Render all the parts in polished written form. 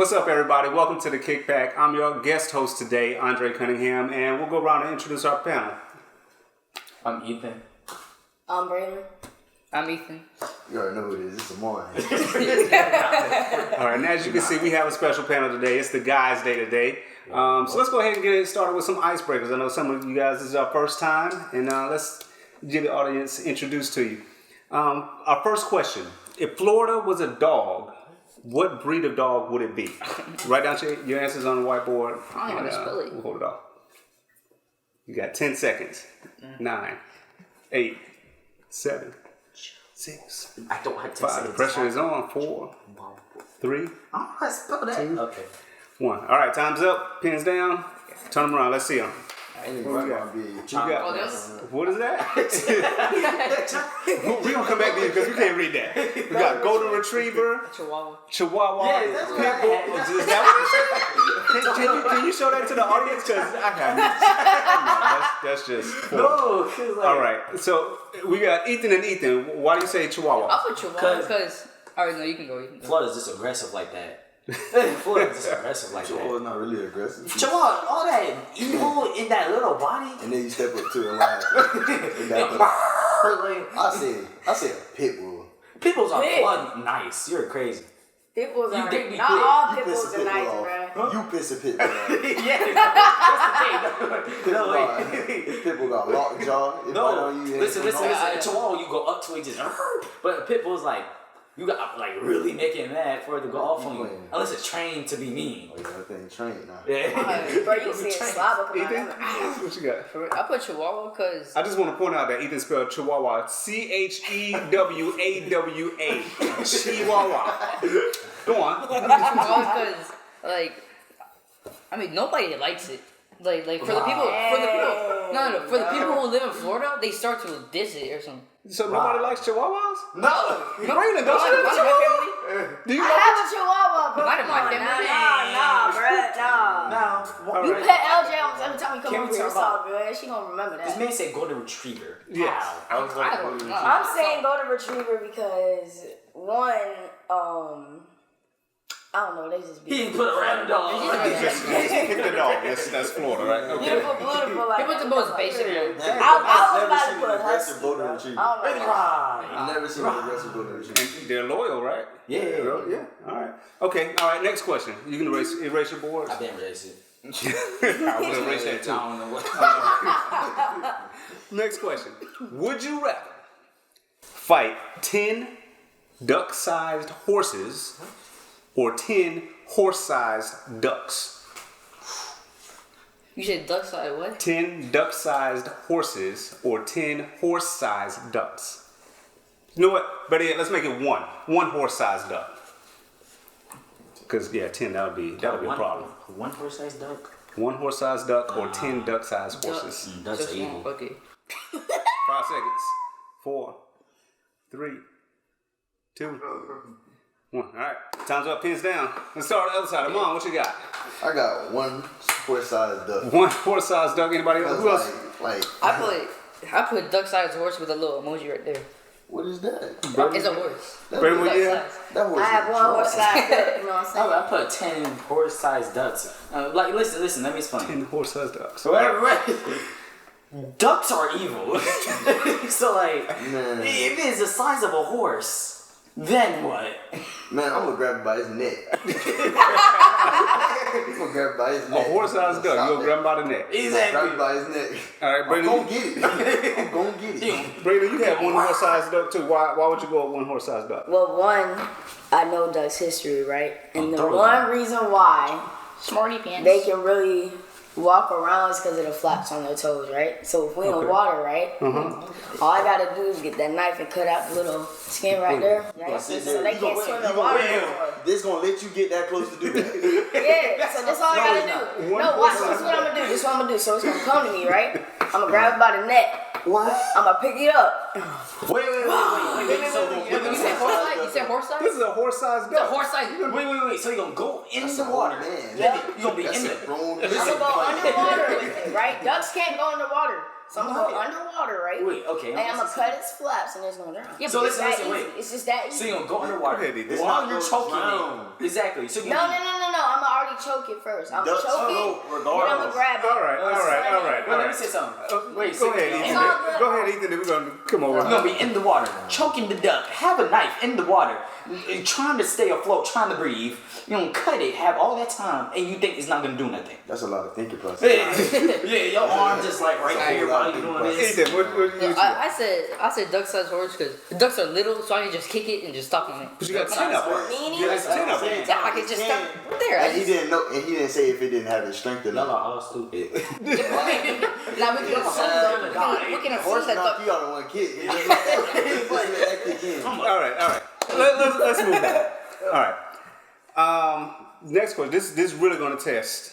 What's up, everybody? Welcome to the Kickback. I'm your guest host today, Cunningham, and we'll go around and introduce our panel. I'm Ethan. I'm Braylon. I'm Ethan. You already know who it is. It's Amore. All right, and as you can see, we have a special panel today. It's the guys' day today. So let's go ahead and get it started with some icebreakers. I know some of you guys, this is our first time, and let's get the audience introduced to you. Our first question. If Florida was a dog, what breed of dog would it be? Write down your answers on the whiteboard. I don't even spell it. We'll hold it off. You got 10 seconds. 9, 8, 7, 6, I don't have 10 5. seconds. The pressure is on. 4, 3, I don't know how to spell that. 2, Okay. 1. All right, time's up. Pins down. Turn them around. Let's see them. What you got? What is that? We're going to come back to you because we can't read that. We got Golden Retriever. Chihuahua. Yeah, that's what I Pitbull. Is that what it is? Can you show that to the audience? Because I can't. No, that's just poor. No, cause like, All right. So we got Ethan and Ethan. Why do you say Chihuahua? I'll put Chihuahua because... Alright, no, you can go. Florida's just aggressive like that. Florida's just aggressive like Chihuahua's that. not really aggressive. Chihuahua, all that evil in that little body. And then you step up to it and I say a pit bull. Pitbulls are fun, nice. You're crazy. Pitbulls You are dig me, not pit. all You piss a pitbulls are pit nice, bull bro. off. You piss a pit bull off. Yeah, that's the thing. No way. Pit bull got locked jaw. It bite on you. Listen. Chihuahua, you go up to it, just but a pitbull's like. You got like really make it mad for it to go off on you. Unless it's trained to be mean. Oh, yeah, that thing trained now. Yeah. Bro, you can see it slobber come Ethan? out. What you got? I put Chihuahua because... I just want to point out that Ethan spelled Chihuahua Chewawa. Chihuahua. Go on. because, like... I mean, nobody likes it. Like for the people... For the people who live in Florida, they start to diss it or something. So nobody likes Chihuahuas? No. Braylon, don't you have a Chihuahua? Do you I have a Chihuahua, bro. Not in my Come on, family. Nah, bro. Nah. No. You pet LJ almost every time you come Can we over here. talk It's all about- good. She gonna remember This that. man said golden retriever. Yes. How? I was like, I don't know. I'm saying golden retriever because one, I don't know, they just He be didn't put a random dog. Just pick the dog. That's Florida, right? Okay. beautiful, like. He put the most basic one. I was about to put a aggressive husky. golden bro. retriever. I don't know. I've never seen an aggressive golden retriever. And they're loyal, right? Yeah. All right. Okay. All right. Next question. You can erase your boards. I didn't erase it. I will erase that I too. don't know what. Next question. Would you rather fight 10 duck-sized horses or 10 horse-sized ducks? You said duck side what? 10 duck-sized horses or 10 horse-sized ducks. You know what? Better yet, let's make it one. One horse-sized duck. Because, 10, that would be a problem. One horse-sized duck. One horse-sized duck or 10 duck-sized horses. Ducks Just are one. evil. Okay. 5 seconds. 4, 3, 2, 1. All right. Time's up. Pins down. Let's start on the other side. Come on. What you got? I got one horse-sized duck. One horse-sized duck. Anybody else? Who else? Like, I put duck sized horse with a little emoji right there. what is that? It's a horse. Brandon, what you Duck have? size. That horse I have is one drunk. horse side duck, you know what I'm saying? I put 10 horse-sized ducks. Listen, let me explain. 10 horse-sized ducks. Right. Ducks are evil. So like, Man. if it's the size of a horse, then what? Man, I'm gonna grab him by his neck. I'm gonna grab him by his A neck. horse-sized duck. You'll grab him by the neck. Grab him Exactly. by his neck. All right, I'm Brandon. gonna get it. I'm gonna get it. Brandon, you have one horse-sized duck too. Why would you go with one horse-sized duck? Well, one, I know Duck's history, right? And the throw it one down. reason why Smarty pants. they can really walk around is because of the flaps on their toes, right? So if we in water, right? All I gotta do is get that knife and cut out the little skin right there, right? So they can't swim in water anymore. This gonna let you get that close to do that. Yeah, so that's all I gotta do. No, watch, this is what I'm gonna do. This is what I'm gonna do. So it's gonna come to me, right? I'm gonna grab it by the neck. What? I'm gonna pick it up. Wait. So You said horse size? You said horse size? This is a horse-sized It's a duck. horse size. wait. So you're gonna go in That's the a water. man. You're gonna be That's in a the. grown I'm gonna go underwater with it, right? Ducks can't go underwater. So I'm gonna go underwater, right? Wait, okay. And I'm gonna cut its flaps and it's gonna drown. Yeah, So but listen, wait. It's just that easy. So you're gonna go underwater. Go ahead, Ethan. While you're It's choking not gonna it. Exactly. So No, I'm gonna already choke it first. I'm gonna Ducks choke it, float then I'm regardless. gonna grab it. All right. Well, let me say something. Wait, Go ahead, Ethan. It's all good. Go ahead, Ethan. We're gonna come over. You're gonna be in the water, choking the duck. Have a knife in the water, trying to stay afloat, trying to breathe. You're gonna cut it, have all that time, and you think it's not gonna do nothing. That's a lot of thinking process. Yeah, your arm just like right here while you're doing this. Ethan, what you Yeah, got? I said duck-sized horse because the ducks are little, so I can just kick it and just stop on it. But you got 10 of them. Meanie. You got 10 of them. Yeah, I can just stop there. And he didn't know, and he didn't say if it didn't have the strength Y'all enough. are all stupid. Now we can assume we can Horse assume that knock duck. you out in one kick. Just let that kick in. All right. Let's move on. All right. Next question. This is really going to test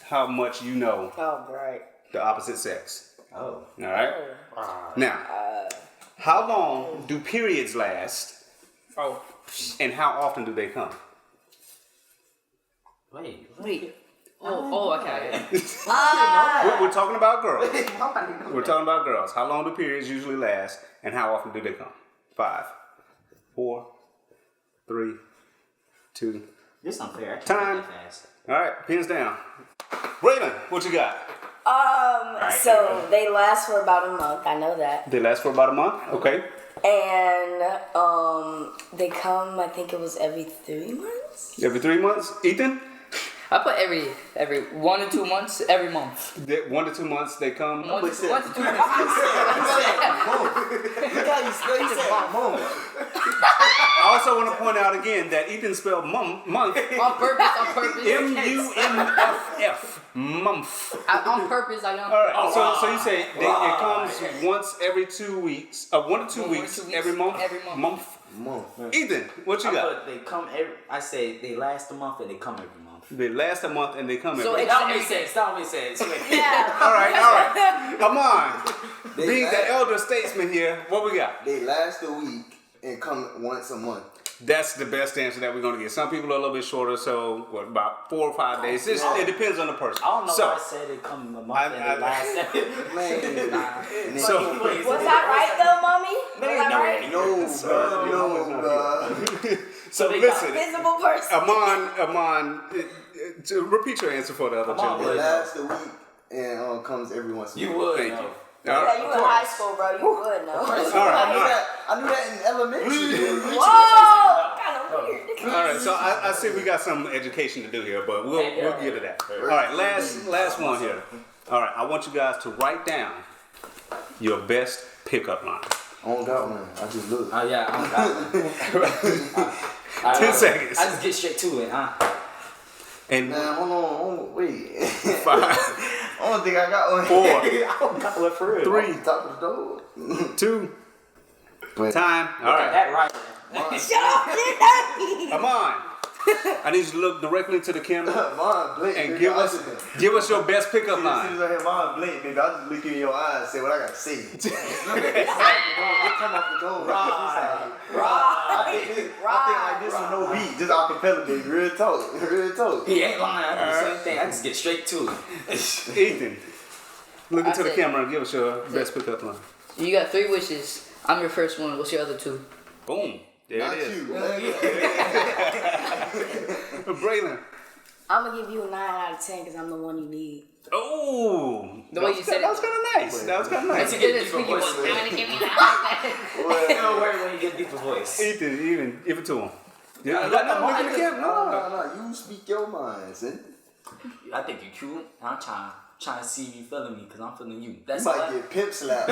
how much you know Oh, right. the opposite sex. Oh. All right. Now, how long do periods last, Oh, and how often do they come? Wait. Oh, okay. We're talking about girls. We're talking about girls. How long do periods usually last, and how often do they come? 5, 4, 3, 2. This is unfair. I can't Time. get that fast. All right, pins down. Braylon, what you got? So they last for about a month. I know that. They last for about a month. Okay. And they come. I think it was every 3 months. Every 3 months. Ethan? I put every 1 to 2 months, every month. 1 to 2 months they come. 1 to 2 months. Look how you said month. I also want to point out again that Ethan spelled month On purpose. M-U-M-F-F. Month. On purpose, I know. All right. So you say it comes once every 2 weeks. 1 to 2 weeks every month. Every month. Month. Ethan, what you got? But they come every. I say they last a month and they come every month. They last a month and they come every So month. That don't make sense. That don't make sense. Yeah. All right. Come on. Being the elder statesman here, what we got? They last a week and come once a month. That's the best answer that we're going to get. Some people are a little bit shorter, so about 4 or 5 days. It depends on the person. I don't know So, why I said they come a month and they last. Man. So- Was that right though, mommy? Was that right? No. so they listen, Visible person. Amon, to repeat your answer for the other Come on, It gentleman. lasts a week and comes every once a You month. would. Thank know. you. Yeah, All right. you in high school, bro. You would know. I knew that in elementary. Whoa! Kind of weird. All right, so I see we got some education to do here, but we'll get to that. All right, last one here. All right, I want you guys to write down your best pickup line. I don't got one. I just look. Oh yeah, I 10 seconds. I just get straight to it, huh? And Man, hold on. Wait. 5, I don't think I got one. 4, I don't got one for real. 3, Top of the door. 2, But time. All right, That right. Shut up, you're dirty. come on. I need you to look directly into the camera mine blink. and baby. give us your best pickup As soon line. as I hear mine blink, baby, I just look in your eyes and say what I gotta say. It come off the door. I think like this with no beat, just acapella, baby. Real talk. He ain't lying. I do the same thing. I just get straight to it. Ethan, look into the said- camera and give us your best pickup line. You got 3 wishes. I'm your first one. What's your other 2? Boom. There Not it is. you. Braylon. I'm gonna give you a 9 out of 10 because I'm the one you need. Oh, The way you said it. that was kind of nice. That was kind of nice. You get deeper voice. I'm gonna give you that. Don't worry when you get deeper voice. Ethan, even give it to him. Yeah, No, look no, in the camera. No. No, you speak your mind, son. I think you cute. I'm trying to see if you feeling me because I'm feeling you. That's You all. might get pimp slapped.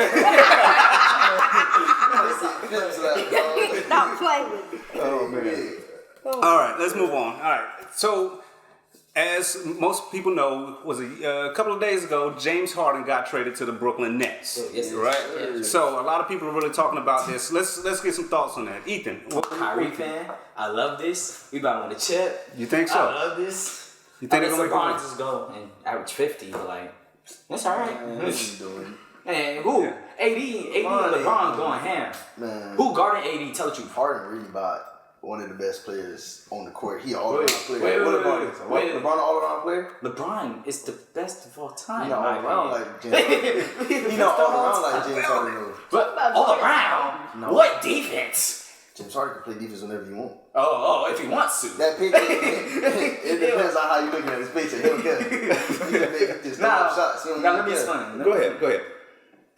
Pimp slapped, dog. Stop playing with me. Oh man. All right, let's move on. All right, so as most people know, was a couple of days ago, James Harden got traded to the Brooklyn Nets. Yes, right. yes. So a lot of people are really talking about this. Let's get some thoughts on that. Ethan, Kyrie fan. I love this. We about to win a chip. You think I so? love this. You think they're Unless gonna LeBron make just go and average 50, but like, that's alright. Man, what you doing? And who? AD and LeBron going ham. Man, Who guarding AD? Tell the truth. Harden really bought. one of the best players on the court. He all around player. wait, What wait, about wait, this? wait. LeBron all around player? LeBron is the best of all time. He not all in my around opinion. like James Harden. He not all around like James Harden though. But all around, No. what defense? James Harden can play defense whenever you want. Oh, if he wants to. That paycheck, it depends on how you looking at his paycheck. He don't care. He just throw up shots. He don't Now even let me care. explain. Go ahead.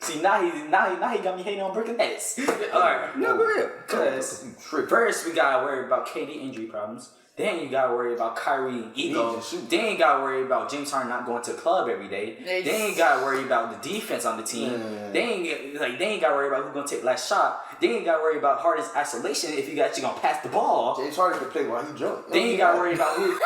See, now he got me hating on Brooklyn Nets. All right. No, go ahead. Because first we gotta worry about KD injury problems. Then you gotta worry about Kyrie ego. just shoot. Then you gotta worry about James Harden not going to the club every day. Then you gotta worry about the defense on the team. Then you gotta worry about who's gonna take the last shot. Then you gotta worry about Harden's isolation if you actually gonna pass the ball. James Harden can play while he drunk. Then you gotta worry about who. He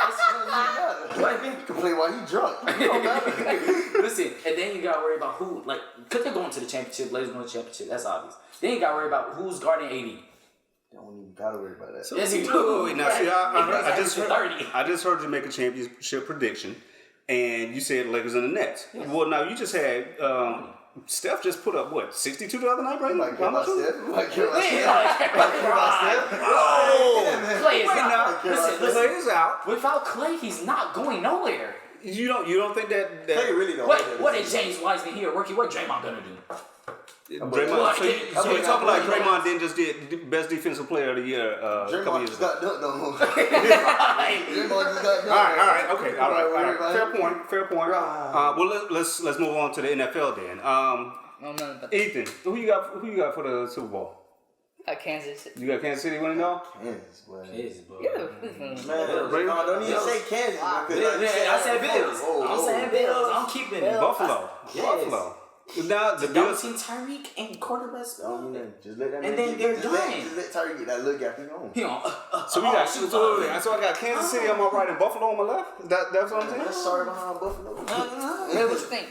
can play while he drunk. It don't matter. Listen, and then you gotta worry about who, like, because they're going to the championship, Lakers going to the championship, that's obvious. Then you gotta worry about who's guarding AD. Don't even gotta worry about that. So, Yes, you do. Wait, now, see, Right. I just heard you make a championship prediction, and you said Lakers and the Nets. Yes. Well, now you just had Steph just put up what 62 the other night, right? Like care about Steph. Like care about Steph. Clay is Wait, not. now, Listen, Clay is out. without Clay, he's not going nowhere. You don't think that Clay really don't. What is James Wiseman here, rookie? What Draymond gonna do? Draymond? So you talking like Draymond then just did best defensive player of the year a couple Draymond years just ago? got dunked on. Draymond just got dunked. All right. Fair point. Well, let's move on to the NFL then. Ethan, who you got for the Super Bowl? Kansas. You got Kansas City winning though? Kansas, boy. Yeah. Man, don't even say Kansas. I said Bills. I'm saying Bills. I'm keeping it. Buffalo. Yes. Buffalo. Now the Don't Bills. see Tyreek and quarterbacks. Just let that man And then get- they're just done. Just let Tyreek get that look after you on. So we got. So I got Kansas City on my right and Buffalo on my left. That's what I'm saying. That's sorry behind Buffalo. What you think?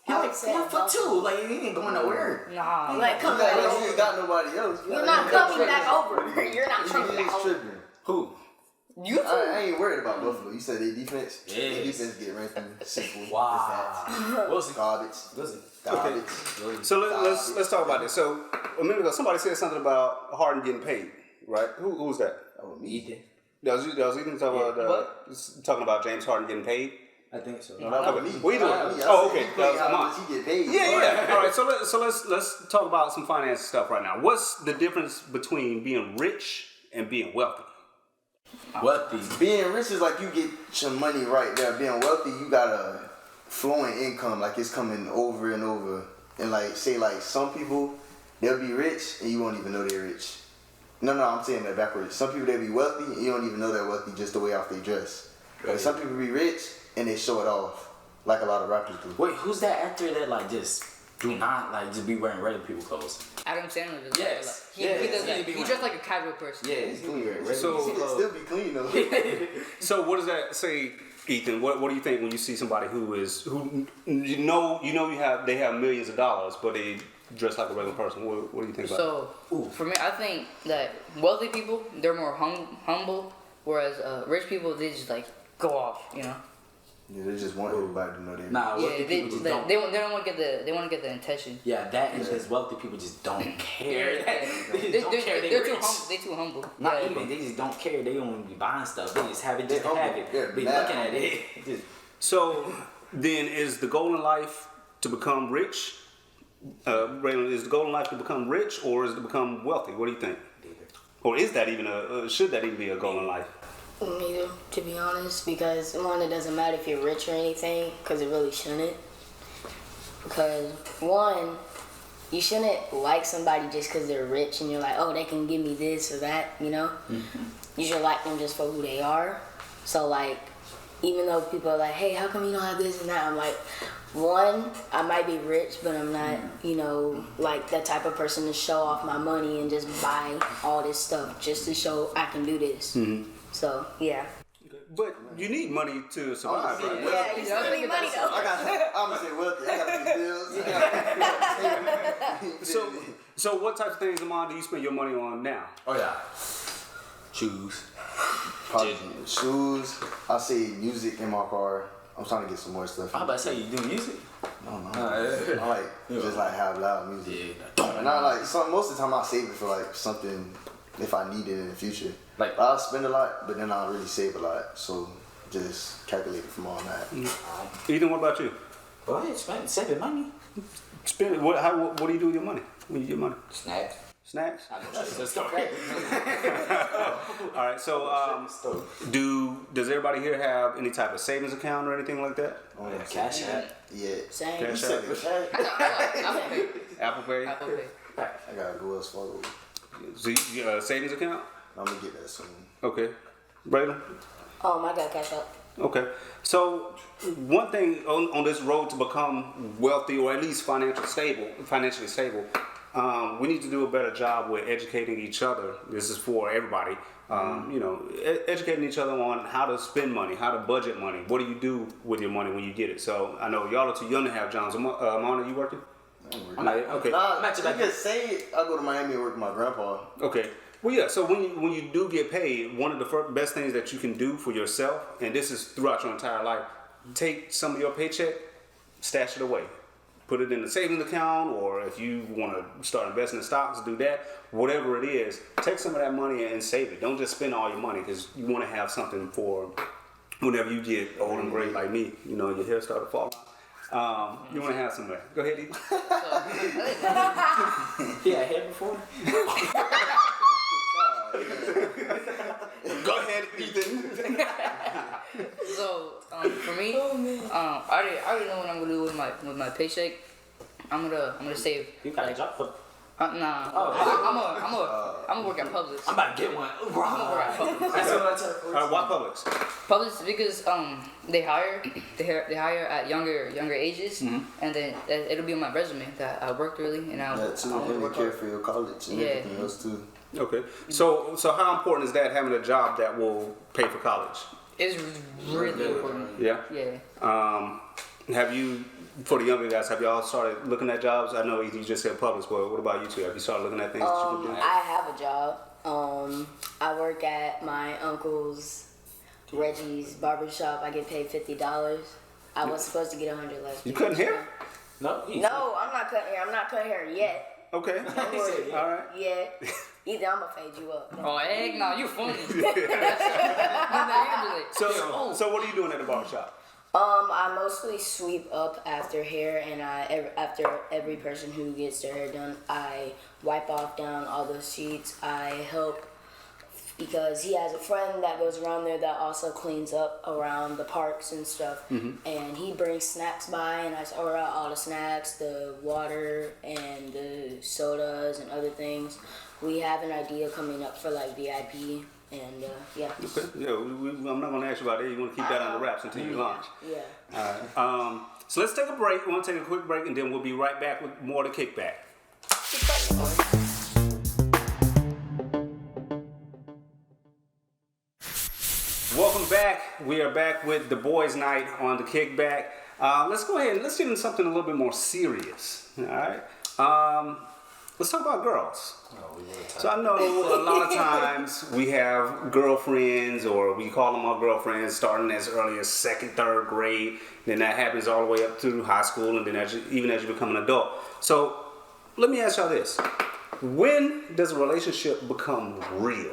He like 4'2", like he ain't going nowhere. Nah. Like, come You back. ain't got nobody else. You're not coming back over. You're not coming back over. Tripping. Who? You I ain't worried about Buffalo. You said their defense. Yes. Their defense get ranked in simple. Wow. We'll see. Garbage. Garbage. So let's talk about this. So a minute ago, somebody said something about Harden getting paid, right? Who was that? That was me. Ethan. That was Ethan talking about James Harden getting paid. I think so. No, that was me. What you doing? I Oh, said okay. he played That was how mine. much he get paid. Yeah. All right. So let's talk about some finance stuff right now. What's the difference between being rich and being wealthy? Wealthy. Being rich is like you get your money right there. Being wealthy, you got a flowing income, like it's coming over and over. And like say like some people, they'll be rich and you won't even know they're rich. No, I'm saying that backwards. Some people, they'll be wealthy and you don't even know they're wealthy just the way off they dress. But some people be rich and they show it off, like a lot of rappers do. Wait, who's that actor that like just do not like just be wearing regular people clothes? Adam Sandler does Yes. that. Yes. He does that. He be He's just like a casual person. Yeah, he's clean. So- He can still be clean though. So what does that say, Ethan? What do you think when you see somebody who you know they have millions of dollars, but they dress like a regular person? What do you think about So for me, I think that wealthy people, they're more humble, whereas rich people, they just like go off, you know. Yeah, they just want everybody to know they're Nah, Yeah, wealthy they people just want to get the attention. Yeah, that and just wealthy people just don't care. They just don't care. They're Rich. too humble. Not Yeah. even. They just don't care. They don't even be buying stuff. They just have it just to humble. have it. They're Be mad looking at humble. it. Just, So then, is the goal in life to become rich? Braylon, is the goal in life to become rich, or is it to become wealthy? What do you think? Or is that even should that even be a goal in life? Neither, to be honest, because one, it doesn't matter if you're rich or anything, because it really shouldn't. Because one, you shouldn't like somebody just because they're rich and you're like, oh, they can give me this or that, you know? You should like them just for who they are. So like, even though people are like, hey, how come you don't have this and that? I'm like, one, I might be rich, but I'm not, you know, like that type of person to show off my money and just buy all this stuff just to show I can do this. So, yeah. But you need money to survive, right? Yeah, you still need money though. I'm gonna say wealthy. I gotta pay bills. So what types of things, Amon, do you spend your money on now? oh yeah. Shoes. Probably shoes. I say music in my car. I'm trying to get some more stuff. I'm about to say you do music. I don't know. I like just like have loud music. Yeah. And I like most of the time I save it for like something if I need it in the future. Like- I'll spend a lot, but then I'll really save a lot. So just calculate it from all that. Ethan, what about you? Go ahead, saving money. Spend it. What do you do with your money? When you get money? Snacks. Snacks? Let's go crazy. All right. So, does everybody here have any type of savings account or anything like that? Oh, yeah. Cash app. Yeah. Same. Cash You app? said it. Apple Pay. Apple Pay? Apple Pay. I gotta go Wells Fargo. So you, savings account? I'm gonna get that soon. Okay. Braylon? I got cash up. Okay. So one thing on this road to become wealthy or at least financially stable, we need to do a better job with educating each other. This is for everybody. Educating each other on how to spend money, how to budget money. What do you do with your money when you get it? So I know y'all are too young to have jobs. Mona, you working? I'm like, Okay. Nah, Match it I back. can say I go to Miami and work with my grandpa. Okay. Well, yeah. So when you do get paid, one of the best things that you can do for yourself, and this is throughout your entire life, take some of your paycheck, stash it away, put it in a savings account, or if you want to start investing in stocks, do that. Whatever it is, take some of that money and save it. Don't just spend all your money because you want to have something for whenever you get old and gray like me. You know, your hair started falling. You want to have some of that. Go ahead, Ethan. Yeah, hair before. Go ahead, Ethan. So for me, I already know what I'm gonna do with my paycheck. I'm gonna save. You got a job? Nah. Oh. I'm gonna work at Publix. I'm about to get one. I'm gonna work at Publix. That's what I tell Why Publix? Publix because they hire at younger ages, and then it'll be on my resume that I worked really and I That too, want to and work care hard. for your college and Yeah. everything else too. Okay. So how important is that, having a job that will pay for college? It's really important. Yeah. Yeah. Have you, for the younger guys, have y'all started looking at jobs? I know you just said Publix, but what about you two? Have you started looking at things that you can do? I have a job. I work at my uncle's Reggie's barbershop. I get paid $50. I was supposed to get 100 last You week. cutting hair? No, No, I'm not cutting hair. I'm not cutting hair yet. Okay. All right. Yet. Either I'm gonna fade you up. Oh, egg? Nah, you funny. So what are you doing at the barbershop? I mostly sweep up after hair, and after every person who gets their hair done, I wipe off down all the sheets. I help because he has a friend that goes around there that also cleans up around the parks and stuff. And he brings snacks by, and I order out all the snacks, the water, and the sodas and other things. We have an idea coming up for like VIP. And yeah. Okay. Yeah, I'm not going to ask you about that. You want to keep that under wraps until you launch. Yeah. All right. So let's take a break. We want to take a quick break, and then we'll be right back with more to Kickback. Welcome back. We are back with the boys' night on the Kickback. Let's go ahead and let's get into something a little bit more serious. All right. Let's talk about girls. So I know a lot of times we have girlfriends, or we call them our girlfriends, starting as early as 2nd, 3rd grade. Then that happens all the way up through high school, and then even as you become an adult. So let me ask y'all this: when does a relationship become real?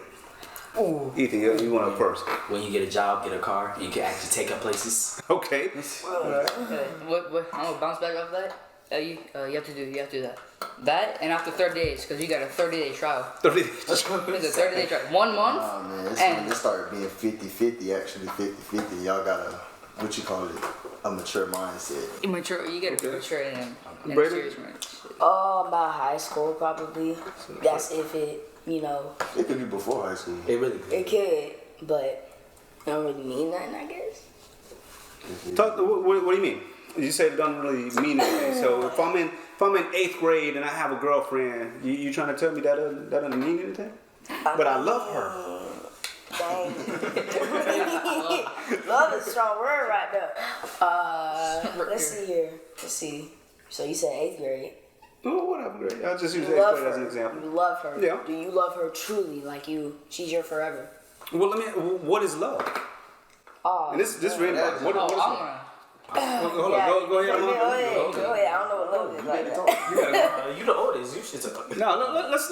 Ooh. Ethan, you want to first? When you get a job, get a car, and you can actually take up places. Okay. What? I'm gonna bounce back off that. You have to do that. That and after 30 days, because you got a 30-day trial. 30 days. It's a 30-day trial. 1 month. Nah, man, it's and when it started being 50-50, actually 50-50. Y'all got a mature mindset. immature. You gotta be mature in a Brandon? serious relationship. About high school probably. That's if it, It could be before high school. It really good. it could, but I don't really mean nothing, I guess. What do you mean? You said it doesn't really mean anything. So if I'm in 8th grade and I have a girlfriend, you trying to tell me that doesn't mean anything? But I love her. Dang. Love is a strong word right there. Let's see here. Let's see. So you said 8th grade. Oh, whatever grade. I'll just use You 8th love grade as an her. example. You love her. Yeah. Do you love her truly? Like she's your forever. Well, what is love? Oh, And this really important. What is love? Hold on, go ahead. Go ahead. I don't know what love is like that. You the oldest. You should talk. No, let's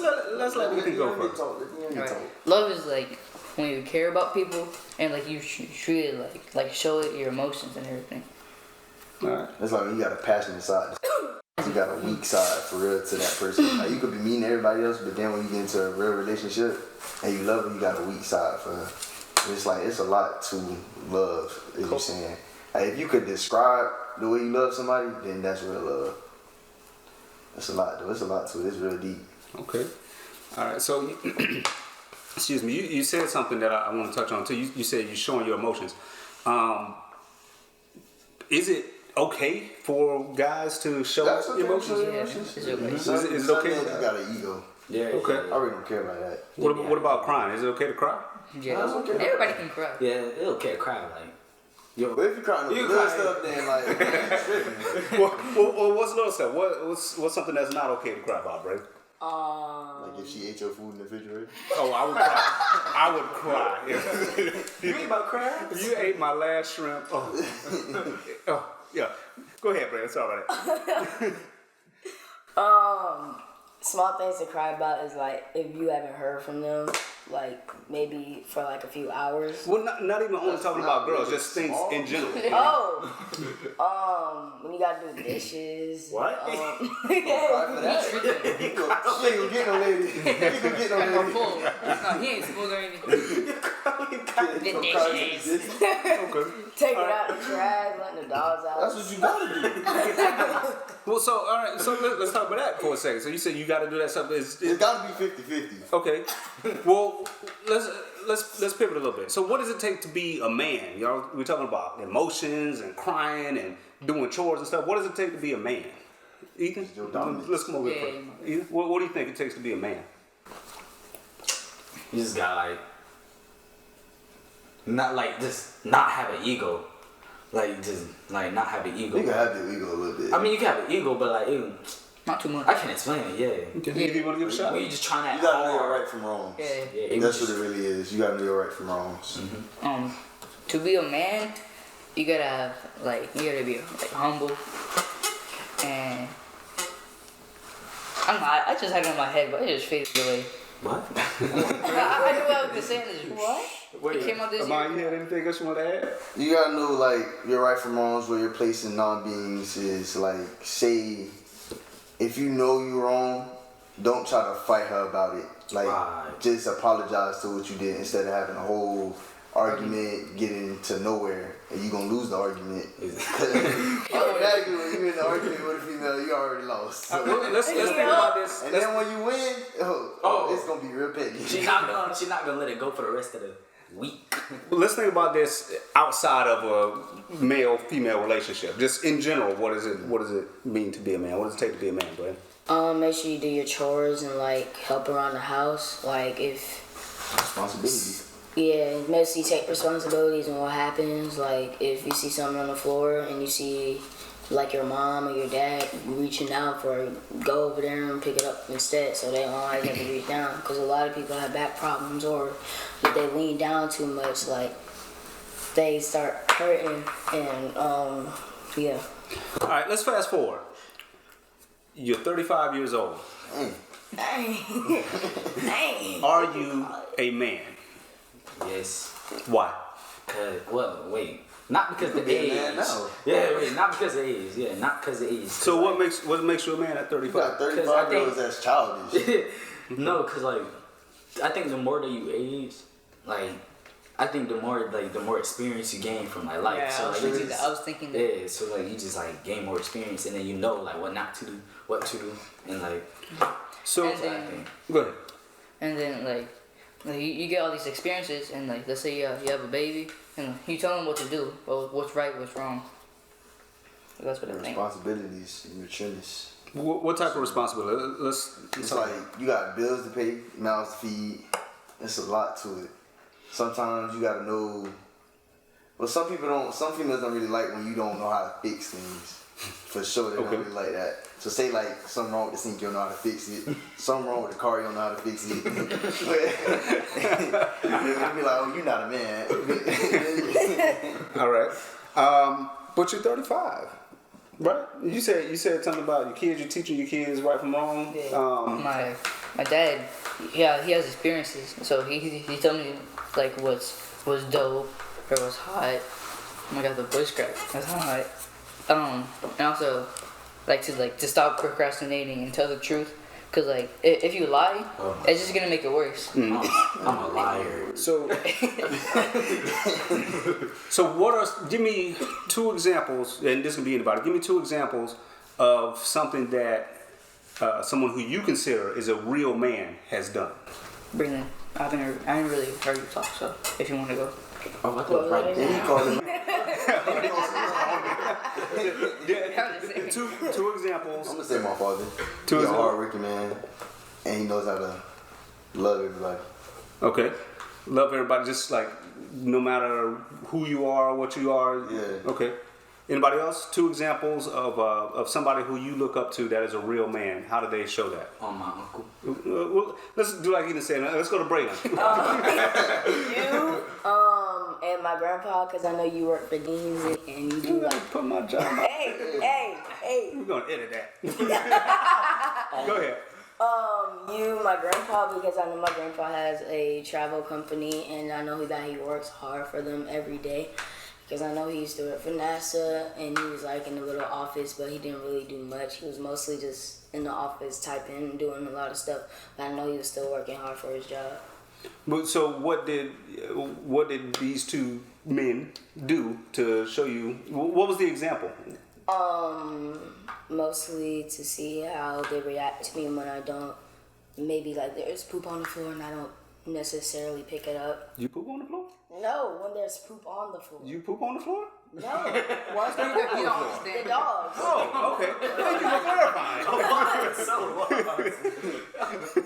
let Ethan go first. Alright. Love is like when you care about people and like you treat it like show it your emotions and everything. Alright. It's like when you got a passionate side. You got a weak side for real to that person. Like you could be mean to everybody else, but then when you get into a real relationship and you love them, you got a weak side for her. It's like it's a lot to love, as you're saying. Like, if you could describe the way you love somebody, then that's real love. It's a lot, though. It's a lot to it. It's real deep. Okay. All right. So, excuse me. You said something that I want to touch on too. You said you're showing your emotions. Is it okay for guys to show emotions? Yeah, it's okay. Is it okay? You got an ego. Yeah. Okay. I really don't care about that. What about crying? Is it okay to cry? Yeah, That's okay. everybody can cry. Yeah, it's okay to cry. Like, yo, But if you're crying over little stuff, then like, well, what's little stuff? What's something that's not okay to cry about, bro? like if she ate your food in the refrigerator. Oh, I would cry. I would cry. you ain't about crying? If you ate my last shrimp. Oh, yeah. Go ahead, Brad. It's all right. Small things to cry about is like if you haven't heard from them, like maybe for like a few hours. Well, not even only talking about girls, just things in general. When you gotta do dishes. What? She ain't gonna get no lady. He ain't gonna get no I'm lady. full. No, he ain't spoiled or anything. The dishes. Okay. Take it out the trash, letting the dogs out. That's what you gotta do. Well, so all right. So let's talk about that for a second. So you said you got to do that stuff. It's gotta be 50-50. Okay. Well, let's pivot a little bit. So what does it take to be a man? Y'all, we're talking about emotions and crying and doing chores and stuff. What does it take to be a man? Ethan, Your dominance. let's come over here first. Ethan, what do you think it takes to be a man? You just gotta not have an ego. Like just like not have an ego. You can have your ego a little bit. I mean, you can have an ego, but like Not too much. I can't explain it. Yeah. Okay. You want to give it a shot? When you just trying to You gotta know your right from wrong. Yeah. Yeah, That's what it really is. You gotta know your right from wrongs. To be a man, you gotta have you gotta be like humble, and I don't know. I just had it in my head, but it just faded away. What? I knew what I was saying. What? Wait, It came out this Amon, year. you had anything else you want to add? You gotta know like your right from wrongs, where your place in non-beings is. Like, say, if you know you're wrong, don't try to fight her about it. Like, just apologize to what you did instead of having a whole argument getting to nowhere, and you gonna lose the argument. Automatically, when you're in the argument with a female, you already lost. So. Let's think about this. And then when you win, it's gonna be real petty. She's not gonna let it go for the rest of the week. Let's think about this outside of a male-female relationship. Just in general, what does it mean to be a man? What does it take to be a man, bro? Make sure you do your chores and like help around the house. Like if Responsibility. yeah, mostly take responsibilities and what happens. Like if you see something on the floor and you see like your mom or your dad reaching out for it, go over there and pick it up instead, so they don't always have to reach down. Because a lot of people have back problems, or if they lean down too much, like they start hurting and yeah. All right, let's fast forward. You're 35 years old. Dang. Are you a man? Yes. Why? Wait. Not because the age. No. Yeah, wait. Not because of age. Yeah, not because of age. So what makes you a man at You 35? got 35 girls that's childish. No, because like I think the more that you age, like I think the more experience you gain from like life. Yeah, so like I was thinking that. yeah, so like you just like gain more experience, and then you know like what not to do, what to do, and like So And then- go ahead. And then like you get all these experiences, and like let's say you have a baby, and you tell them what to do, what's right, what's wrong. That's what I think. Responsibilities and maturity. What type of responsibility? It's like you got bills to pay, mouths to feed. It's a lot to it. Sometimes you gotta know. Well, some females don't really like when you don't know how to fix things. For sure, they don't really like that. So say like something wrong with the sink, you don't know how to fix it. Something wrong with the car, you don't know how to fix it. They'll be like, oh, you're not a man. All right. But you're 35, right? You said something about your kids. You're teaching your kids right from wrong. Yeah. My dad, yeah, he has experiences. So he told me like what's dope or what's hot. Oh my god, the voice crack. That's hot. And also to stop procrastinating and tell the truth. Cause like if you lie, it's just gonna make it worse. I'm a liar. So give me 2 examples, and this can be anybody. Give me 2 examples of something that someone who you consider is a real man has done. Braylon, I haven't really heard you talk. So if you want to go. Oh, I thought right there. He called him. Two examples. I'm gonna say my father. Two He's a examples. hard-working man, and he knows how to love everybody. Okay. Love everybody, just like no matter who you are, what you are. Yeah. Okay. Anybody else? 2 examples of somebody who you look up to that is a real man. How do they show that? On my uncle. Well, let's do like Ethan said. Let's go to Braylon. You, and my grandpa, because I know you work for Dean's and you do like. Put my job. Hey. We're gonna edit that. Go ahead. You, my grandpa, because I know my grandpa has a travel company and I know that he works hard for them every day. Because I know he used to work for NASA and he was like in a little office, but he didn't really do much. He was mostly just in the office typing and doing a lot of stuff. But I know he was still working hard for his job. But so what did these 2 men do to show you? What was the example? Mostly to see how they react to me when I don't. Maybe like there's poop on the floor and I don't necessarily pick it up. You poop on the floor? No, when there's poop on the floor. You poop on the floor? No. Why is there poop on the floor? The dogs. Oh, okay. Thank you for clarifying.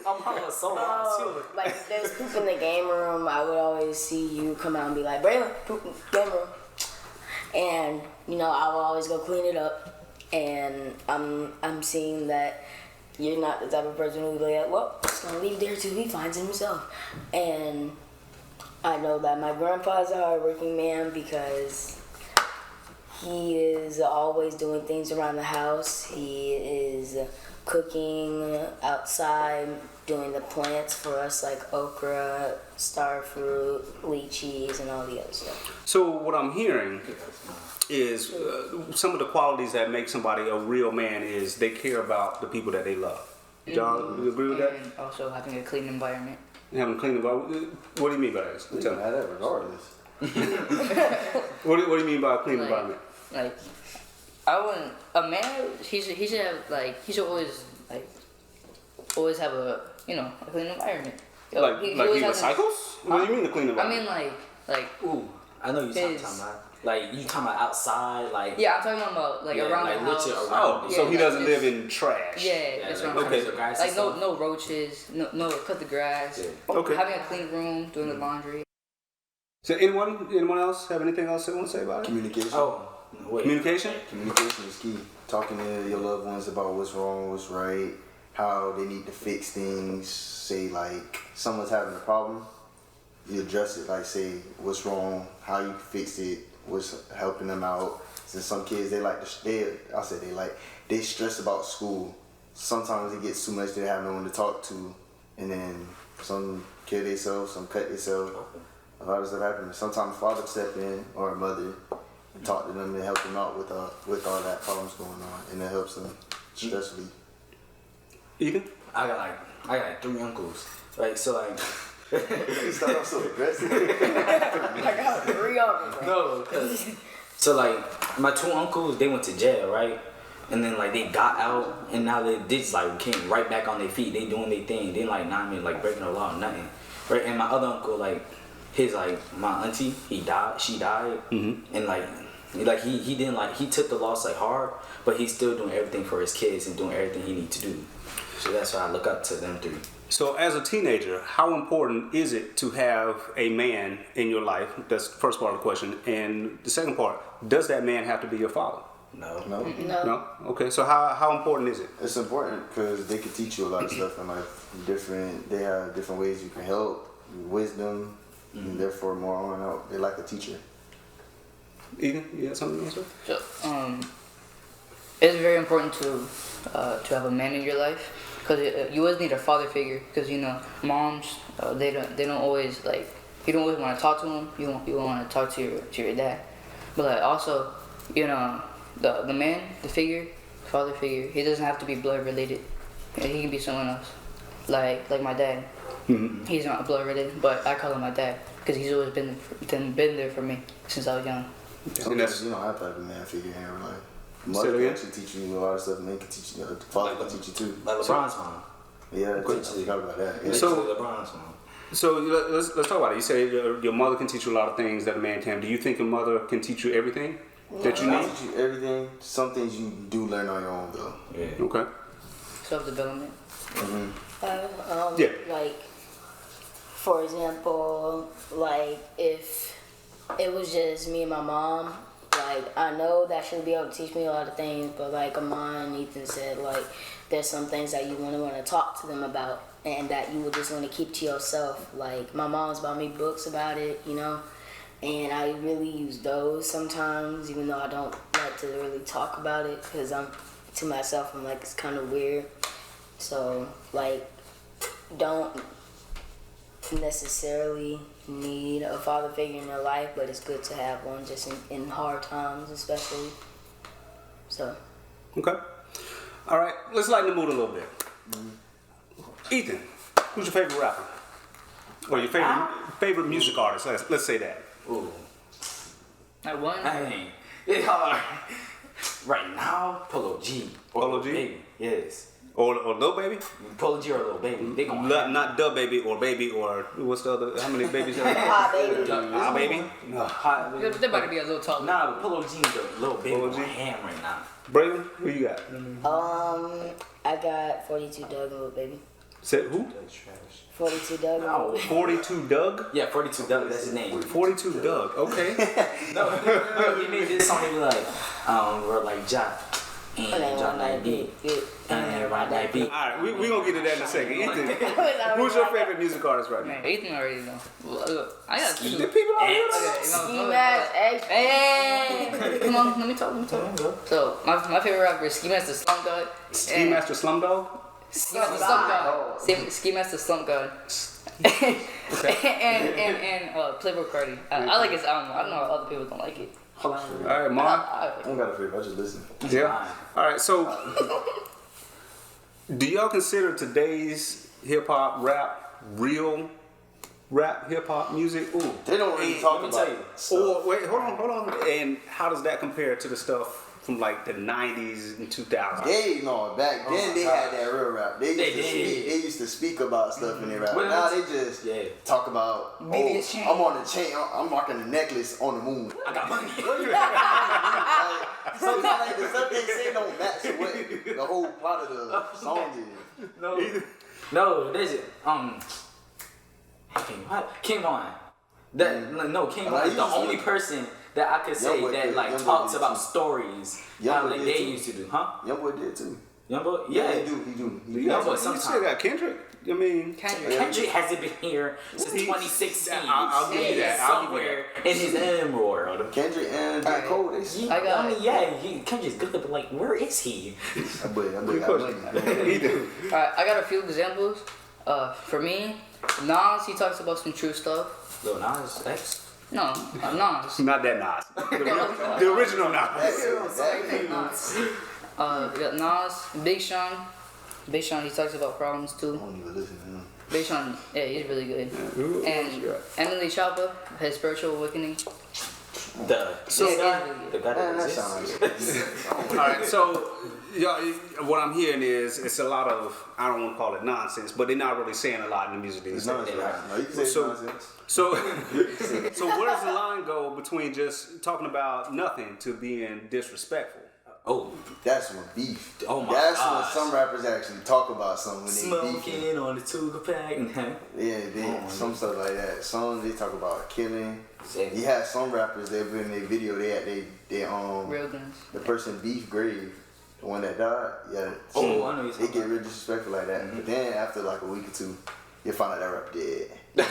I'm so lost. Like if there's poop in the game room, I would always see you come out and be like, Braylon, poop in the game room. And, I will always go clean it up. And I'm seeing that you're not the type of person who would be like, well, it's gonna leave there till he finds it himself. And I know that my grandpa's a hardworking man because he is always doing things around the house. He is cooking outside, doing the plants for us like okra, star fruit, lychees, and all the other stuff. So what I'm hearing is some of the qualities that make somebody a real man is they care about the people that they love. John, do you agree with that? And also having a clean environment. Having a clean environment. What do you mean by that? We Tell can me. have that regardless. What do you mean by a clean environment? Like, I wouldn't. A man, he should have he should always have a clean environment. Like he recycles? What do you mean the clean environment? I mean like. Ooh, I know you're talking about. Like you talking about outside, like Yeah, I'm talking about around the house. Oh, so he doesn't live in trash. Yeah, that's what I'm okay. talking about. Like no roaches, no cut the grass. Yeah. Okay. Having a clean room, doing the laundry. So anyone else have anything else they want to say about it? Communication. oh, wait. Communication? Communication is key. Talking to your loved ones about what's wrong, what's right, how they need to fix things. Say like someone's having a problem, you address it. Like say what's wrong, how you fix it, what's helping them out. Since some kids they stress about school. Sometimes it gets too much. They have no one to talk to, and then some kill themselves, some cut themselves. A lot of stuff happens. Sometimes father step in or a mother and talk to them and help them out with all that problems going on, and it helps them stress relief. Ethan? I got 3 uncles. Right, so like. You start off so aggressive. I got 3 of them. No, so like my 2 uncles, they went to jail, right? And then like they got out, and now they just like came right back on their feet. They doing their thing. They like not even like breaking the law or nothing, right? And my other uncle, like his my auntie, she died, and like he didn't he took the loss hard, but he's still doing everything for his kids and doing everything he needs to do. So that's why I look up to them 3. So as a teenager, how important is it to have a man in your life? That's the first part of the question. And the second part, does that man have to be your father? No. No? Okay, so how important is it? It's important because they can teach you a lot of stuff in life. They have different ways you can help, wisdom, and therefore more on out. They're like a teacher. Ethan, you got something to say? So, it's very important to have a man in your life because you always need a father figure because moms they don't always like you don't always want to talk to them. You want to talk to your dad, but like also the man, the figure, father figure, he doesn't have to be blood related. He can be someone else, like my dad. Mm-hmm. He's not blood related, but I call him my dad because he's always been there for me since I was young. Some people, you don't have to have a man figure in your life. Mother can actually teach you a lot of stuff, and they can teach you, the father can teach you too. Like LeBron's mom. Yeah, I forgot about that. Yeah. So- LeBron's mom. So let's talk about it. You say your mother can teach you a lot of things that a man can. Do you think your mother can teach you everything that you They need? teach you everything. Some things you do learn on your own though. Yeah. Okay. Self-development. Yeah. Like, for example, like if it was just me and my mom, like I know that she'll be able to teach me a lot of things, but like Amon and Ethan said, like there's some things that you want to talk to them about and that you would just want to keep to yourself. Like my mom's bought me books about it, and I really use those sometimes, even though I don't like to really talk about it because I'm to myself. I'm like, it's kind of weird. So like, don't necessarily need a father figure in your life, but it's good to have one just in hard times, especially. So. Okay. All right. Let's lighten the mood a little bit. Ethan, who's your favorite rapper? Or your favorite music artist? Let's say that. Ooh. Like one. Dang. It's hard. Right now, Polo G. Or Polo Lil G? Baby. Yes. Or Lil Baby? Polo G or Lil Baby. They gon' Not Dub Baby or Baby or what's the other? How many babies are there? Ah, baby. Ah, Baby? hot. They're about to be a little taller. Nah, but Polo G is the Lil Baby Polo on G? ham right now. Braylon, who you got? I got 42 Doug and Lil Baby. Said who? That's trash. 42 Doug and Lil No. Baby. 42 Doug? Yeah, 42 Doug, that's his name. 42 Doug, okay. No, he made this song, he was like, we're like Jack. And John like beat. And ride that beat. Alright, we gonna get to that in a second. Ethan, who's your favorite music artist right now? Man, Ethan already know. Look, I got two. The people out here? Okay, Ski Mask, Hey, come on, let me talk. So my favorite rapper is Ski Master Slump God. Ski Master Slumdog? Ski Master Slump God. Ski Master Slump God. and Playboy Cardi. I like his album. I don't know how other people don't like it. Alright, Mom. I don't got a favorite. I just listen. Yeah. Alright, so do y'all consider today's hip hop rap real rap hip hop music? Ooh. They don't really And- talk let me about tell you. stuff. Or wait, hold on. And how does that compare to the stuff from like the 90s and 2000s? Back then they had that real rap. They used to speak about stuff in their rap. Well, Now they just yeah. talk about, BBS chain. I'm on the chain, I'm rocking a necklace on the moon. I got money. Like, sometimes like, the stuff they say don't match what the whole plot of the song is. No, there's King Von. King Von is the only person that I could say Youngboy that did- like Youngboy talks did about too. stories Youngboy how like did they too. used to do, huh? Youngboy did too. Youngboy, yeah, he do. Youngboy You sometimes. still got Kendrick. I mean, Kendrick hasn't been here since 2016. I'll give you that. I'll give you Somewhere in his M world. Kendrick and J. Cole, they see. Kendrick's good, but like, where is he? I bet got money. either. Alright, I got a few examples. For me, Nas, he talks about some true stuff. Lil Nas X. No, Nas. Not that Nas. The original Nas. We got Nas, Big Sean. Big Sean, he talks about problems I too. don't even listen to him. Big Sean, yeah, he's really good. And Emily Choppa, his spiritual awakening. The guy that That exists. sounds like Alright, so y'all, what I'm hearing is it's a lot of, I don't want to call it nonsense, but they're not really saying a lot in the music these it's days. nonsense. No, you can say it's So- nonsense. So where does the line go between just talking about nothing to being disrespectful? Oh, That's when beef. Oh my That's gosh. when some rappers actually talk about something when they beefing. smoking on the Tuga pack. Yeah, some stuff like that. Some they talk about killing. Exactly. You have some rappers that in their video they Real guns. the person beef grave, the one that died. Yeah. Oh, I know you're They talking get real disrespectful like that. But then after like a week or two, you find out that rapper dead.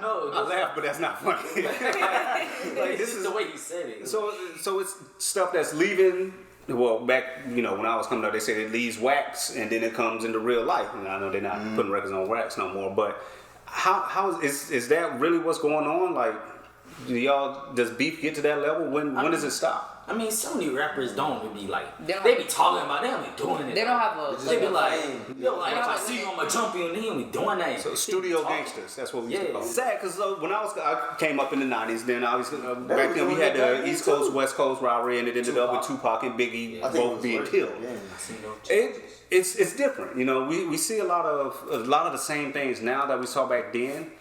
No, I laugh, but that's not funny. like this is the way he said it. So it's stuff that's leaving. Well, back when I was coming up, they said it leaves wax and then it comes into real life. And I know they're not putting records on wax no more, but how is that really what's going on? Like, does beef get to that level? When does it stop? I mean, so many rappers don't be like, they be talking about, they don't be doing it. They don't have a. They be like, yo, like, if I see you, I'ma jump you, and he don't be doing that. So studio gangsters, that's what we used to call them. Sad, because when I came up in the 90s, then obviously back then we had the East Coast, West Coast rivalry, and it ended up with Tupac and Biggie both being killed. It's different, we see a lot of the same things now that we saw back then.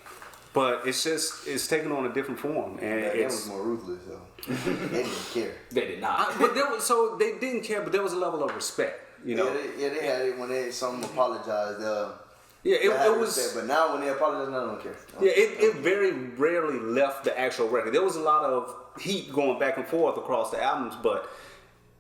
But it's taking on a different form, and it was more ruthless though. They didn't care. They did not. But they didn't care, but there was a level of respect, Yeah, they had it when someone apologized. It was. Respect, but now when they apologize, I don't care. It very rarely left the actual record. There was a lot of heat going back and forth across the albums, but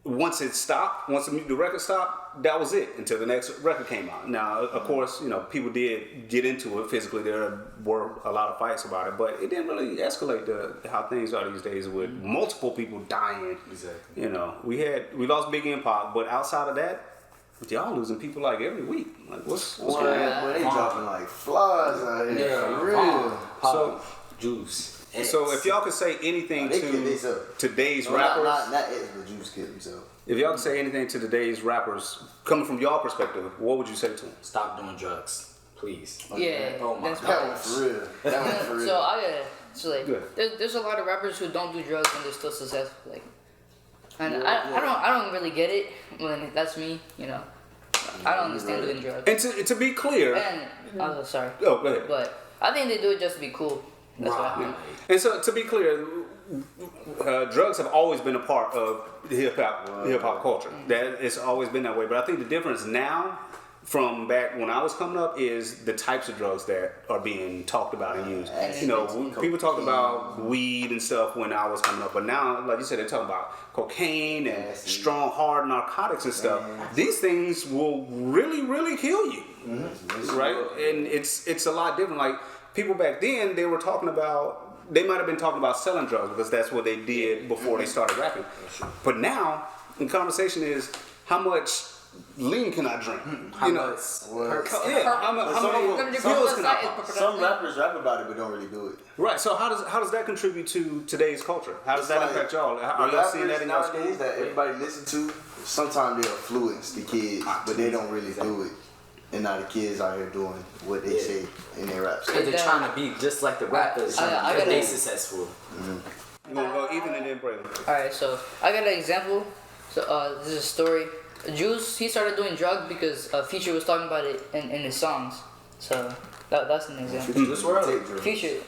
once it stopped, once the record stopped, that was it until the next record came out. Now, of course, people did get into it physically. There were a lot of fights about it, but it didn't really escalate to how things are these days with multiple people dying. Exactly. We lost Biggie and Pac, but outside of that, y'all losing people like every week. Like what's going on? They dropping like flies out here. Yeah, for real. So Juice. So if y'all could say anything to today's rappers, not X, but Juice killed himself. If y'all could say anything to today's rappers, coming from y'all perspective, what would you say to them? Stop doing drugs, please. Yeah, oh my that's God. That was for real. That was for real. So there's a lot of rappers who don't do drugs and they're still successful. Like, and I don't really get it when that's me. I don't understand doing drugs. And to be clear, and sorry. Oh, go ahead. But I think they do it just to be cool. That's what I think. And so to be clear, drugs have always been a part of the hip hop culture. That it's always been that way. But I think the difference now from back when I was coming up is the types of drugs that are being talked about and used. People talked about weed and stuff when I was coming up, but now, like you said, they're talking about cocaine and strong, hard narcotics and stuff. These things will really, really kill you, right? And it's a lot different. Like people back then, they might have been talking about selling drugs because that's what they did before they started rapping. But now, the conversation is how much lean can I drink? How much? How many pills can I pop? Some rappers rap about it but don't really do it. Right. So how does that contribute to today's culture? How does that impact y'all? Are y'all seeing that in your schools? That everybody listen to, sometimes they'll influence the kids, but they don't really do it. And now the kids out here doing what they say in their raps. Because they're trying to be just like the rappers. Because they successful. You gonna go even and then Braylon? Alright, so I got an example. So this is a story. Juice, he started doing drugs because Future was talking about it in his songs. So that's an example. Future.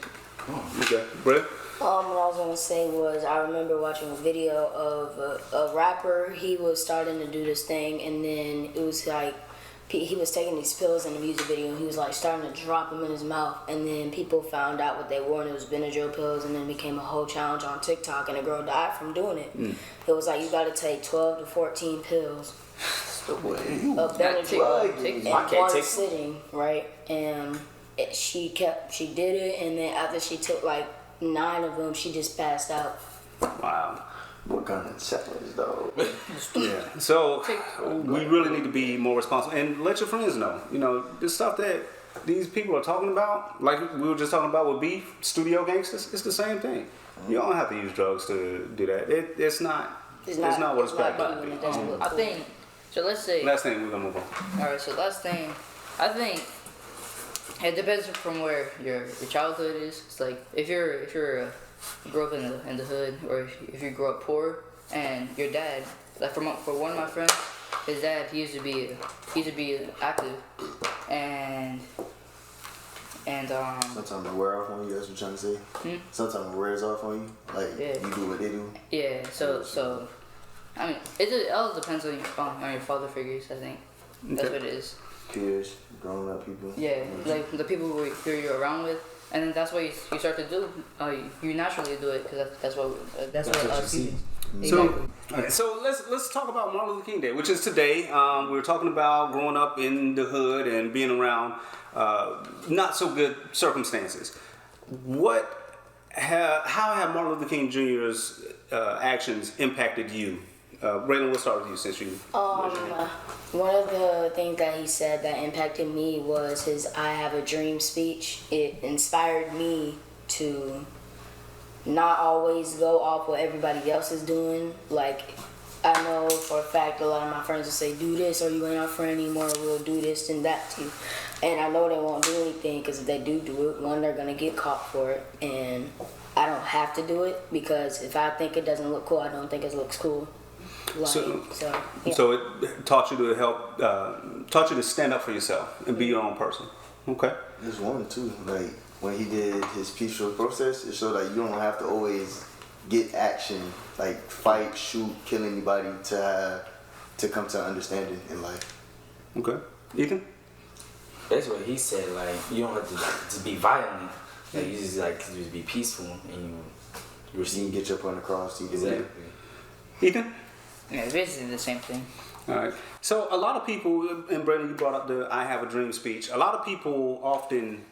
Okay, Brett? What I was gonna say was I remember watching a video of a rapper. He was starting to do this thing, and then it was like he was taking these pills in the music video, and he was like starting to drop them in his mouth, and then people found out what they were, and it was Benadryl pills, and then it became a whole challenge on TikTok, and a girl died from doing it. It was like you got to take 12 to 14 pills of Benadryl in one sitting, right? And she did it, and then after she took like 9 of them, she just passed out. Wow. What kind of challenge, though? Yeah. So we really need to be more responsible and let your friends know. The stuff that these people are talking about, like we were just talking about with beef, studio gangsters. It's the same thing. You don't have to use drugs to do that. It's not what it's cracked up to be. I think. So let's say. Last thing, we're gonna move on. All right. So last thing, I think it depends from where your childhood is. It's like if you grew up in the hood, or if you grew up poor, and your dad, like for one of my friends, his dad he used to be active, and sometimes it wear off on you. That's what you're trying to say. Sometimes it wears off on you. Like you do what they do. Yeah. So I mean, it all depends on your father figures. I think that's what it is. Peers, grown up people. Yeah, like the people who you're around with. And then that's what you start to do. You naturally do it because that's what us see. So let's talk about Martin Luther King Day, which is today. We were talking about growing up in the hood and being around not so good circumstances. how have Martin Luther King Jr.'s actions impacted you? Braylon, we'll start with you since you. One of the things that he said that impacted me was his "I Have a Dream" speech. It inspired me to not always go off what everybody else is doing. Like, I know for a fact a lot of my friends will say, do this or you ain't our friend anymore, we'll do this and that to you. And I know they won't do anything because if they do it, one, they're going to get caught for it. And I don't have to do it because if I think it doesn't look cool, I don't think it looks cool. Like, so it taught you to help, taught you to stand up for yourself and be your own person. Okay. There's one too, like when he did his peaceful process, it showed like you don't have to always get action, like fight, shoot, kill anybody to come to understanding in life. Okay. Ethan? That's what he said. Like you don't have to just be violent. Like you just be peaceful and you You get your point across. exactly. Ethan? Yeah, it's basically the same thing. All right. So a lot of people, and Brandon, you brought up the "I Have a Dream" speech. A lot of people often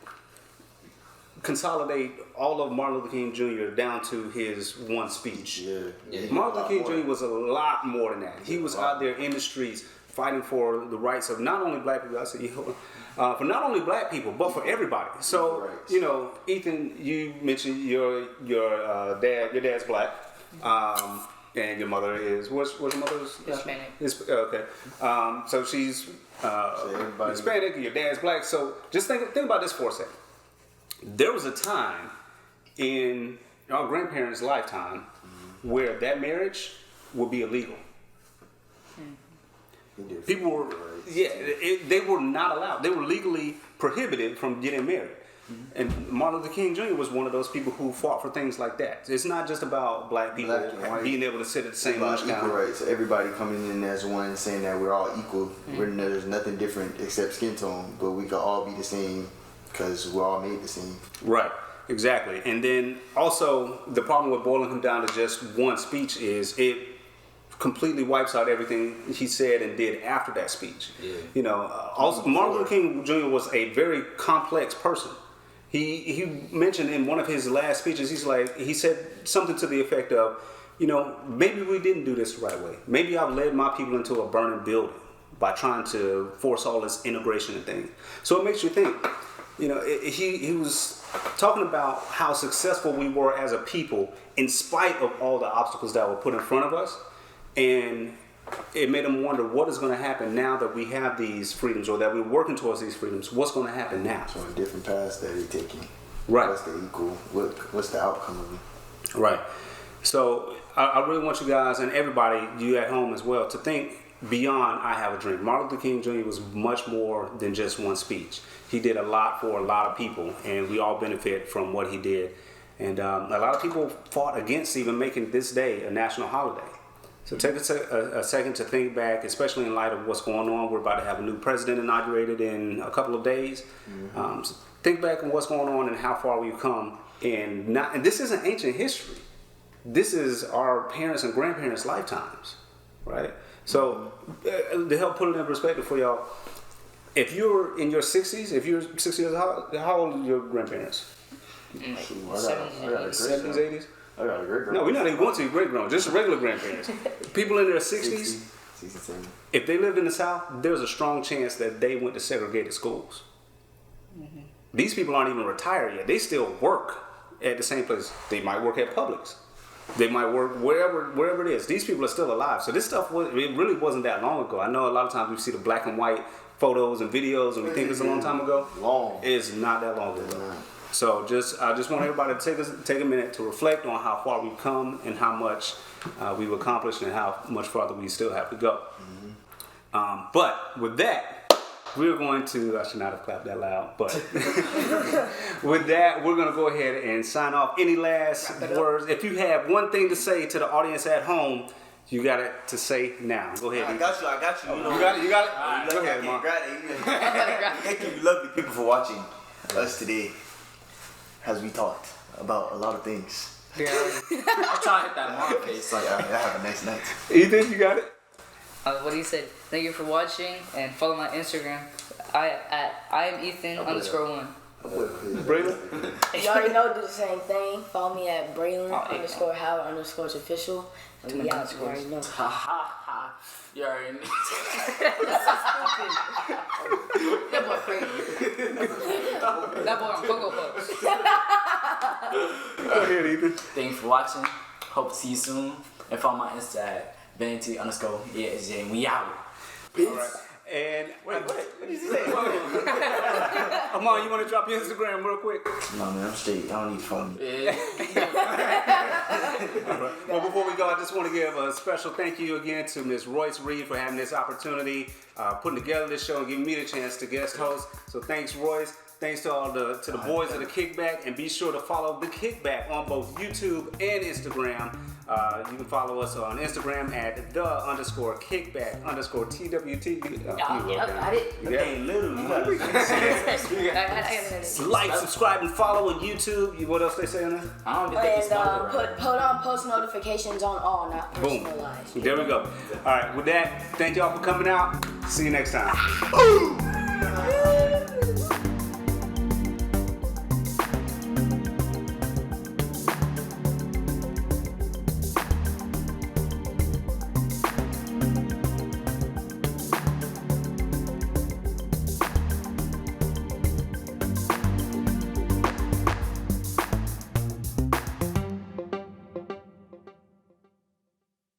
consolidate all of Martin Luther King Jr. down to his one speech. Yeah. Martin Luther King Jr. was a lot more than that. He was out there in the streets fighting for the rights of not only black people, for not only black people, but for everybody. So, you know, Ethan, you mentioned your dad's black. And your mother is, what's your mother's? Hispanic. Okay. So she's Hispanic, your dad's black. So just think about this for a second. There was a time in our grandparents' lifetime where that marriage would be illegal. People were, they were not allowed. They were legally prohibited from getting married. And Martin Luther King Jr. was one of those people who fought for things like that. It's not just about black people being able to sit at the same lunch counter. Equal rights. Everybody coming in as one, saying that we're all equal. There's nothing different except skin tone, but we could all be the same because we're all made the same. Right. Exactly. And then also the problem with boiling him down to just one speech is it completely wipes out everything he said and did after that speech. Yeah. You know, also Martin Luther King Jr. was a very complex person. He mentioned in one of his last speeches, he said something to the effect of, you know, maybe we didn't do this the right way. Maybe I've led my people into a burning building by trying to force all this integration and things. So it makes you think, you know, he was talking about how successful we were as a people in spite of all the obstacles that were put in front of us. And it made him wonder what is going to happen now that we have these freedoms or that we're working towards these freedoms. What's going to happen now? So a different paths that they're taking. Right. What's the equal? What's the outcome of it? Right. So I really want you guys and everybody, you at home as well, to think beyond "I Have a Dream." Martin Luther King Jr. was much more than just one speech. He did a lot for a lot of people, and we all benefit from what he did. And a lot of people fought against even making this day a national holiday. So take a second to think back, especially in light of what's going on. We're about to have a new president inaugurated in a couple of days. So think back on what's going on and how far we've come. And this isn't ancient history. This is our parents and grandparents' lifetimes, right? So to help put it in perspective for y'all, if you're in your 60s, if you're 60 years old, how old are your grandparents? 70s, 80s? I got a great grandma. No, we're not even going to your great grandma, just regular grandparents. People in their 60s, 67. if they lived in the South, there's a strong chance that they went to segregated schools. These people aren't even retired yet. They still work at the same place. They might work at Publix. They might work wherever it is. These people are still alive. So this stuff, it really wasn't that long ago. I know a lot of times we see the black and white photos and videos and we think it's a long time ago. It's not that long ago. So I just want everybody to take a minute to reflect on how far we've come and how much we've accomplished and how much farther we still have to go. But with that, we're going to, I should not have clapped that loud, but with that, we're going to go ahead and sign off. Any last words? If you have one thing to say to the audience at home, you got it to say now. Go ahead. I got you. You got it? Go ahead, Mom. Thank you, lovely people, for watching us today as we talked about a lot of things. I'm trying to hit that mark face. So yeah, have a nice night. Ethan, you got it? What he said. Thank you for watching and follow my Instagram. I am Ethan _1. Braylon? You already know, do the same thing. Follow me at Braylon_Howard_official. We out, you already know. Ha ha ha. You already know. That boy crazy. That boy on Cocoa Puffs. Go ahead, Ethan. Thanks for watching. Hope to see you soon. And follow my Insta at Vanity_ESJ. And we out. All right. And Wait, what did you say? Amon, you want to drop your Instagram real quick? No, man, I'm straight. I don't need to follow me. Well, before we go, I just want to give a special thank you again to Ms. Royce Reed for having this opportunity, putting together this show and giving me the chance to guest host. So thanks, Royce. Thanks to all the boys of the Kickback, and be sure to follow the Kickback on both YouTube and Instagram. You can follow us on Instagram at _Kickback_TWT. I did. Hey, little, you gotta Like, subscribe, and follow on YouTube. What else they say on there? I don't think it's And put on post notifications on all, not personalized. There we go. All right, with that, thank y'all for coming out. See you next time.